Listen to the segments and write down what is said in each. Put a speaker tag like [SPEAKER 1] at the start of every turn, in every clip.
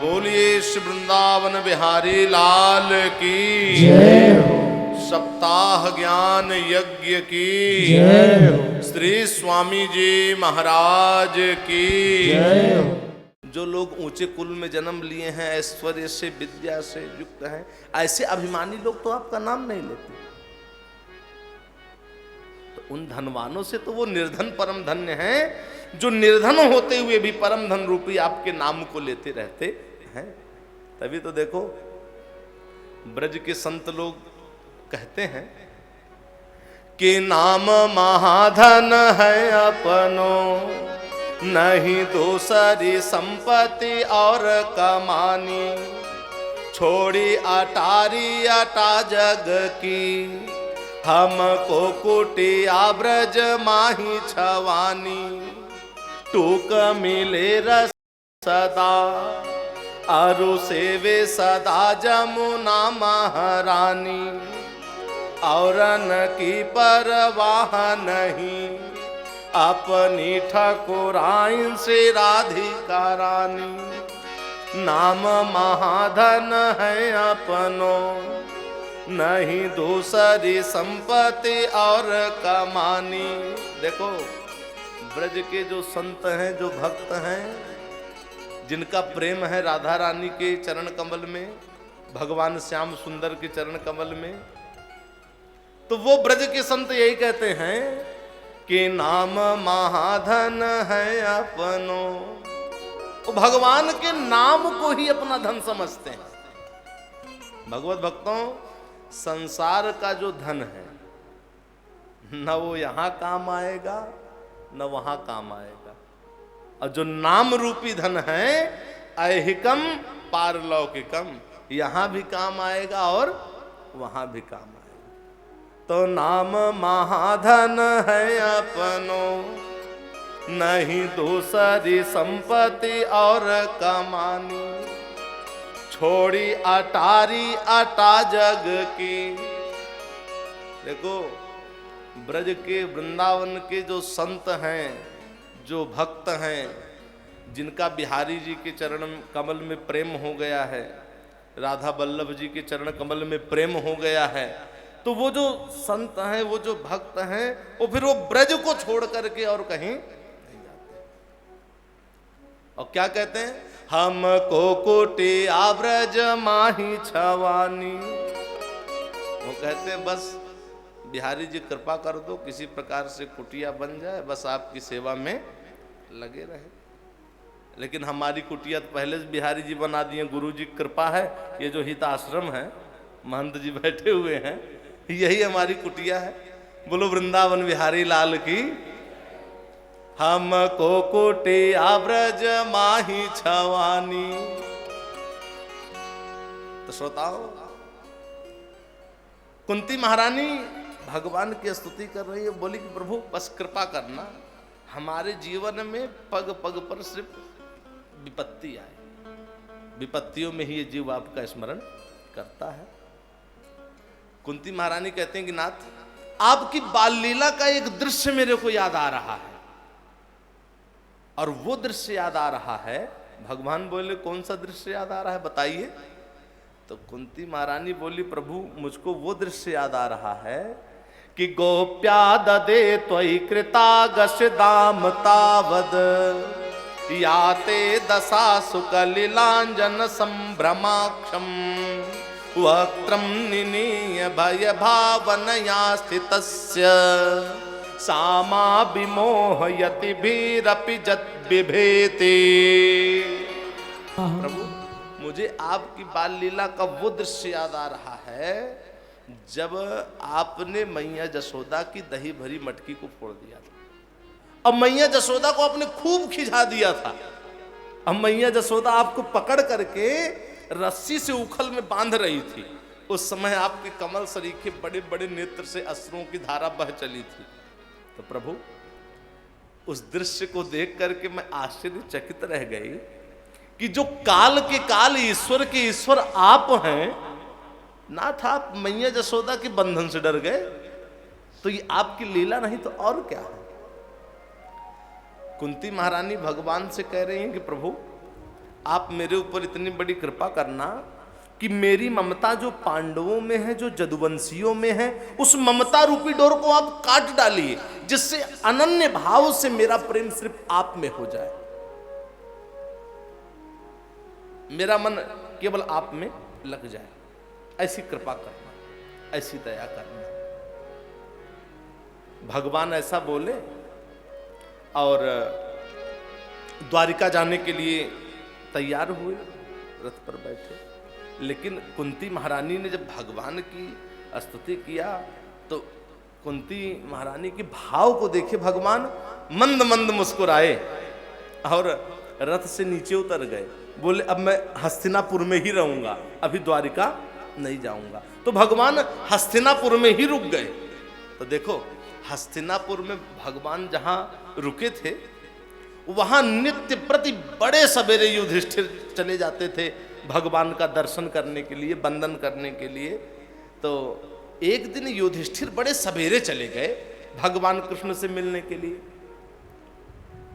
[SPEAKER 1] बोलिए श्री वृंदावन बिहारी लाल की
[SPEAKER 2] जय हो।
[SPEAKER 1] सप्ताह ज्ञान यज्ञ की
[SPEAKER 2] जय हो।
[SPEAKER 1] श्री स्वामी जी महाराज की
[SPEAKER 2] जय हो।
[SPEAKER 1] जो लोग ऊंचे कुल में जन्म लिए हैं, ऐश्वर्य से विद्या से युक्त हैं, ऐसे अभिमानी लोग तो आपका नाम नहीं लेते। तो उन धनवानों से तो वो निर्धन परम धन्य हैं, जो निर्धन होते हुए भी परम धन रूपी आपके नाम को लेते रहते हैं। तभी तो देखो ब्रज के संत लोग कहते हैं कि नाम महाधन है अपनो, नहीं दूसरी संपत्ति और कमानी, छोड़ी अटारी अटा जग की, हमको कुटिया ब्रज माही छवानी, टूक मिले रस सदा अरु सेवे सदा जमुना महारानी, औरन की परवाह नहीं, अपनी ठकुराइन से राधिका रानी, नाम महाधन है अपनो, नहीं दूसरी संपत्ति और कमानी। देखो ब्रज के जो संत हैं, जो भक्त हैं, जिनका प्रेम है राधा रानी के चरण कमल में, भगवान श्याम सुंदर के चरण कमल में, तो वो ब्रज के संत यही कहते हैं कि नाम महाधन है अपनो। वो भगवान के नाम को ही अपना धन समझते हैं। भगवत भक्तों, संसार का जो धन है न वो यहां काम आएगा न वहां काम आएगा, और जो नाम रूपी धन है ऐहिकम पारलौकिकम, यहां भी काम आएगा और वहां भी काम आएगा। तो नाम महाधन है अपनो, नहीं दूसरी संपत्ति और कमानी, छोड़ी अटारी अटा जग की। देखो ब्रज के वृंदावन के जो संत हैं, जो भक्त हैं, जिनका बिहारी जी के चरण कमल में प्रेम हो गया है, राधा वल्लभ जी के चरण कमल में प्रेम हो गया है, तो वो जो संत हैं, वो जो भक्त हैं, वो फिर वो ब्रज को छोड़ करके और कहीं नहीं जाते। और क्या कहते हैं? हमको कुटिया ब्रज माही छवानी। वो कहते हैं बस बिहारी जी कृपा कर दो, किसी प्रकार से कुटिया बन जाए, बस आपकी सेवा में लगे रहे। लेकिन हमारी कुटिया तो पहले से बिहारी जी बना दिए, गुरु जी कृपा है। ये जो हित आश्रम है, महंत जी बैठे हुए हैं, यही हमारी कुटिया है। बोलो वृंदावन बिहारी लाल की। हमको कुटिया ब्रज माही छवानी। तो श्रोताओ, कुंती महारानी भगवान की स्तुति कर रही है, बोली कि प्रभु बस कृपा करना, हमारे जीवन में पग पग पर सिर्फ विपत्ति आए, विपत्तियों में ही ये जीव आपका स्मरण करता है। कुंती महारानी कहते हैं कि नाथ, आपकी बाल लीला का एक दृश्य मेरे को याद आ रहा है, और वो दृश्य याद आ रहा है। भगवान बोले कौन सा दृश्य याद आ रहा है बताइए। तो कुंती महारानी बोली प्रभु मुझको वो दृश्य याद आ रहा है कि गोप्या ददे त्वयि कृतागश दाम तावद, याते दशा सुकलिलांजन संभ्रमाक्षम, वक्त्रम निनीय भय भावनया स्थितस्य, सामा विमोहयति भीरपि जत बिभेति। प्रभु मुझे आपकी बाल लीला का वो दृश्य याद आ रहा है जब आपने मैया जसोदा की दही भरी मटकी को फोड़ दिया था, अब मैया जसोदा को आपने खूब खिझा दिया था। अब मैया जसोदा आपको पकड़ करके रस्सी से उखल में बांध रही थी। उस समय आपके कमल सरीखे बड़े बड़े नेत्र से अश्रुओं की धारा बह चली थी। तो प्रभु उस दृश्य को देख करके मैं आश्चर्यचकित रह गई कि जो काल के काल ईश्वर के ईश्वर आप हैं, नाथ आप मैया जसोदा के बंधन से डर गए, तो ये आपकी लीला नहीं तो और क्या है। कुंती महारानी भगवान से कह रही हैं कि प्रभु आप मेरे ऊपर इतनी बड़ी कृपा करना कि मेरी ममता जो पांडवों में है, जो जदुवंशियों में है, उस ममता रूपी डोर को आप काट डालिए, जिससे अनन्य भाव से मेरा प्रेम सिर्फ आप में हो जाए, मेरा मन केवल आप में लग जाए। ऐसी कृपा करना, ऐसी दया करना। भगवान ऐसा बोले और द्वारिका जाने के लिए तैयार हुए, रथ पर बैठे। लेकिन कुंती महारानी ने जब भगवान की स्तुति किया तो कुंती महारानी के भाव को देखे भगवान मंद मंद मुस्कुराए और रथ से नीचे उतर गए। बोले अब मैं हस्तिनापुर में ही रहूंगा, अभी द्वारिका नहीं जाऊंगा। तो भगवान हस्तिनापुर में ही रुक गए। तो देखो हस्तिनापुर में भगवान जहां रुके थे वहां नित्य प्रति बड़े सवेरे युधिष्ठिर चले जाते थे भगवान का दर्शन करने के लिए, वंदन करने के लिए। तो एक दिन युधिष्ठिर बड़े सवेरे चले गए भगवान कृष्ण से मिलने के लिए।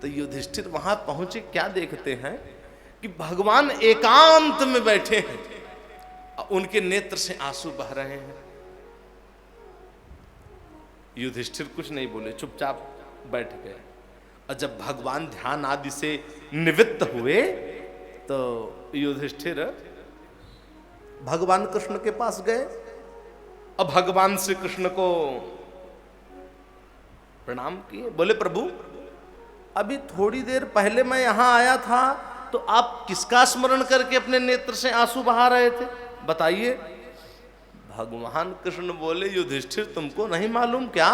[SPEAKER 1] तो युधिष्ठिर वहां पहुंचे, क्या देखते हैं कि भगवान एकांत में बैठे हैं, उनके नेत्र से आंसू बह रहे हैं। युधिष्ठिर कुछ नहीं बोले, चुपचाप बैठ गए। और जब भगवान ध्यान आदि से निवृत्त हुए तो युधिष्ठिर भगवान कृष्ण के पास गए और भगवान श्री कृष्ण को प्रणाम किए। बोले प्रभु अभी थोड़ी देर पहले मैं यहां आया था तो आप किसका स्मरण करके अपने नेत्र से आंसू बहा रहे थे, बताइए। भगवान कृष्ण बोले युधिष्ठिर तुमको नहीं मालूम क्या,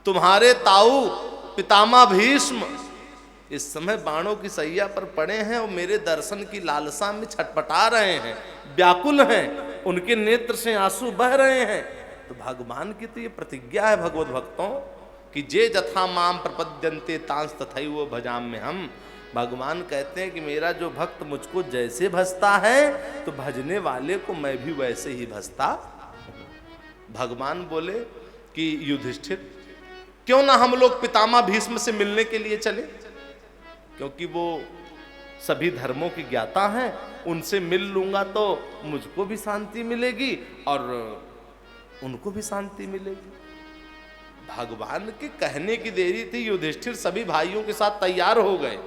[SPEAKER 1] तुम्हारे ताऊ पितामह भीष्म इस समय बाणों की सैया पर पड़े हैं और मेरे दर्शन की लालसा में छटपटा रहे हैं, व्याकुल हैं, उनके नेत्र से आंसू बह रहे हैं। तो भगवान की तो ये प्रतिज्ञा है भगवत भक्तों कि जे जथा माम प्रपद्यन्ते तांस तथैव भजाम में हम। भगवान कहते हैं कि मेरा जो भक्त मुझको जैसे भजता है तो भजने वाले को मैं भी वैसे ही भजता। भगवान बोले कि युधिष्ठिर क्यों ना हम लोग पितामह भीष्म से मिलने के लिए चले, क्योंकि वो सभी धर्मों की ज्ञाता हैं, उनसे मिल लूंगा तो मुझको भी शांति मिलेगी और उनको भी शांति मिलेगी। भगवान के कहने की देरी थी, युधिष्ठिर सभी भाइयों के साथ तैयार हो गए।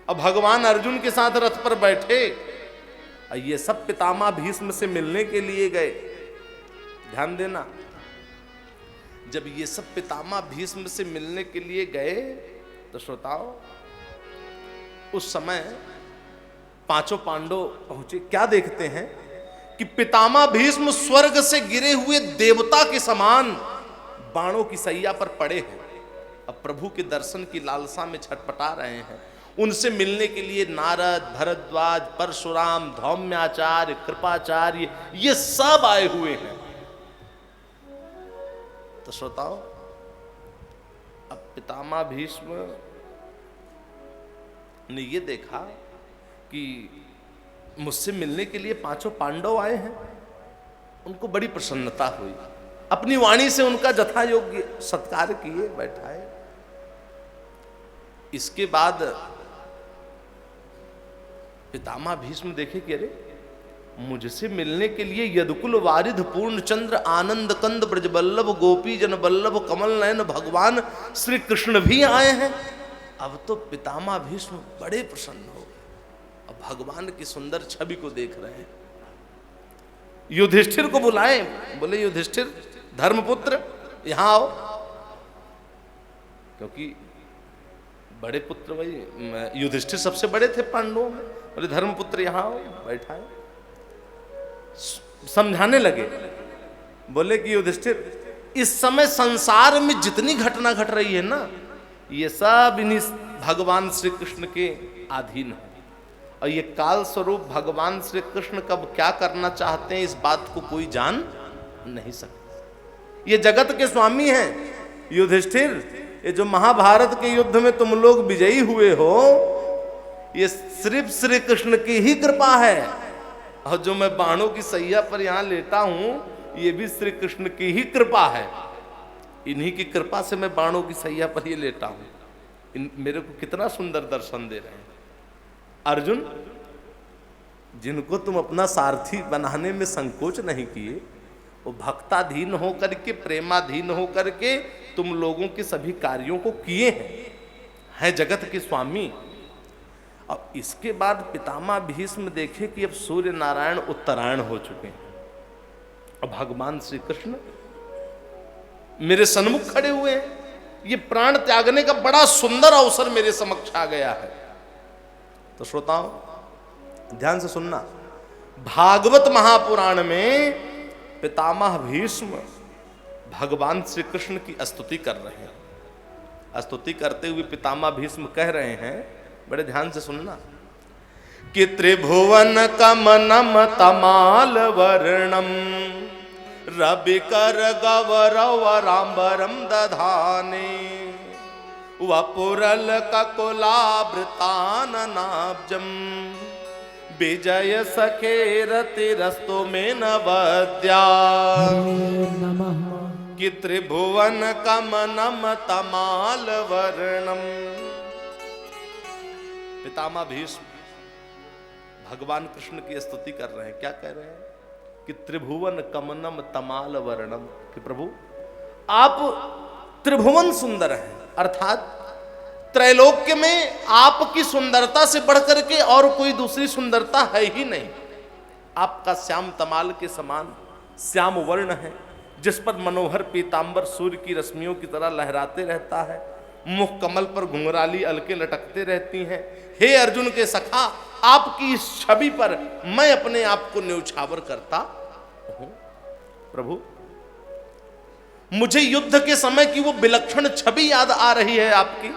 [SPEAKER 1] अब भगवान अर्जुन के साथ रथ पर बैठे, ये सब पितामह भीष्म से मिलने के लिए गए। ध्यान देना, जब ये सब पितामह भीष्म से मिलने के लिए गए तो श्रोताओ उस समय पांचों पांडव पहुंचे। क्या देखते हैं कि पितामह भीष्म स्वर्ग से गिरे हुए देवता के समान बाणों की सैया पर पड़े हैं। अब प्रभु के दर्शन की लालसा में छटपटा रहे हैं। उनसे मिलने के लिए नारद, भरद्वाज, परशुराम, धौम्याचार्य, कृपाचार्य ये सब आए हुए हैं। तो श्रोताओ अब पितामह भीष्म ने ये देखा कि मुझसे मिलने के लिए पांचों पांडव आए हैं, उनको बड़ी प्रसन्नता हुई। अपनी वाणी से उनका जथा योग्य सत्कार किए, बैठाए। इसके बाद पितामह भीष्म देखे कि अरे मुझसे मिलने के लिए यदुकुल वारिध पूर्ण चंद्र आनंद कंद ब्रजबल्लभ गोपी जन बल्लभ कमल नयन भगवान श्री कृष्ण भी आए हैं। अब तो पितामह भीष्म बड़े प्रसन्न हो गए, अब भगवान की सुंदर छवि को देख रहे हैं। युधिष्ठिर को बुलाए, बोले युधिष्ठिर धर्मपुत्र यहां आओ, क्योंकि बड़े पुत्र वही युधिष्ठिर सबसे बड़े थे पांडवों में। बोले धर्मपुत्र यहां आओ, बैठाए। समझाने लगे, बोले कि युधिष्ठिर इस समय संसार में जितनी घटना घट रही है ना, ये सब इन्हीं भगवान श्री कृष्ण के अधीन है। और ये काल स्वरूप भगवान श्री कृष्ण कब क्या करना चाहते हैं इस बात को कोई जान नहीं सकता। ये जगत के स्वामी हैं। युधिष्ठिर ये जो महाभारत के युद्ध में तुम लोग विजयी हुए हो, ये सिर्फ श्री कृष्ण की ही कृपा है। और जो मैं बाणों की सैया पर यहां लेटा हूं, ये भी श्री कृष्ण की ही कृपा है। इन्हीं की कृपा से मैं बाणों की सैया पर ये लेटा हूं। मेरे को कितना सुंदर दर्शन दे रहे हैं। अर्जुन, जिनको तुम अपना सारथी बनाने में संकोच नहीं किए, वो भक्ताधीन होकर के, प्रेमाधीन होकर के तुम लोगों के सभी कार्यों को किए हैं जगत के स्वामी। अब इसके बाद पितामह भीष्म देखे कि अब सूर्य नारायण उत्तरायण हो चुके हैं, अब भगवान श्री कृष्ण मेरे सन्मुख खड़े हुए हैं, ये प्राण त्यागने का बड़ा सुंदर अवसर मेरे समक्ष आ गया है। तो श्रोताओं ध्यान से सुनना, भागवत महापुराण में पितामह भीष्म भगवान श्री कृष्ण की स्तुति कर रहे हैं। स्तुति करते हुए पितामह भीष्म कह रहे हैं, बड़े ध्यान से सुनना, कि त्रिभुवन कमनम तमाल वर्णम रविकर गौरव राम्बरम दधाने वपुरल ककुलावृताननाब्जम विजय सखे रतिरस्तो में नवद्या कि त्रिभुवन कमनम तमाल वर्णम। पितामह भीष्म भगवान कृष्ण की स्तुति कर रहे हैं। क्या कह रहे हैं? कि त्रिभुवन कमनम तमाल वर्णम, कि प्रभु आप त्रिभुवन सुंदर हैं, अर्थात त्रैलोक्य में आपकी सुंदरता से बढ़कर के और कोई दूसरी सुंदरता है ही नहीं। आपका श्याम तमाल के समान श्याम वर्ण है, जिस पर मनोहर पीतांबर सूर्य की रश्मियों की तरह लहराते रहता है, मुख कमल पर घुंघराली अलके लटकते रहती हैं। हे अर्जुन के सखा, आपकी इस छवि पर मैं अपने आप को न्यौछावर करता हूं। प्रभु, मुझे युद्ध के समय की वो विलक्षण छवि याद आ रही है आपकी,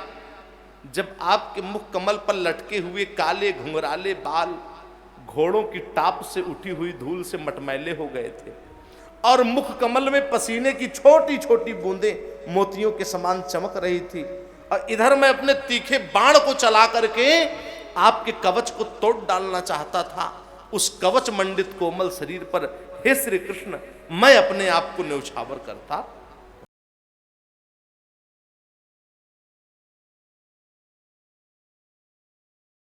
[SPEAKER 1] जब आपके मुख कमल पर लटके हुए काले घुंघराले बाल घोड़ों की टाप से उठी हुई धूल से मटमैले हो गए थे और मुख कमल में पसीने की छोटी छोटी बूंदें मोतियों के समान चमक रही थी, और इधर मैं अपने तीखे बाण को चला करके आपके कवच को तोड़ डालना चाहता था। उस कवच मंडित कोमल शरीर पर हे श्री कृष्ण मैं अपने आप को न्यौछावर करता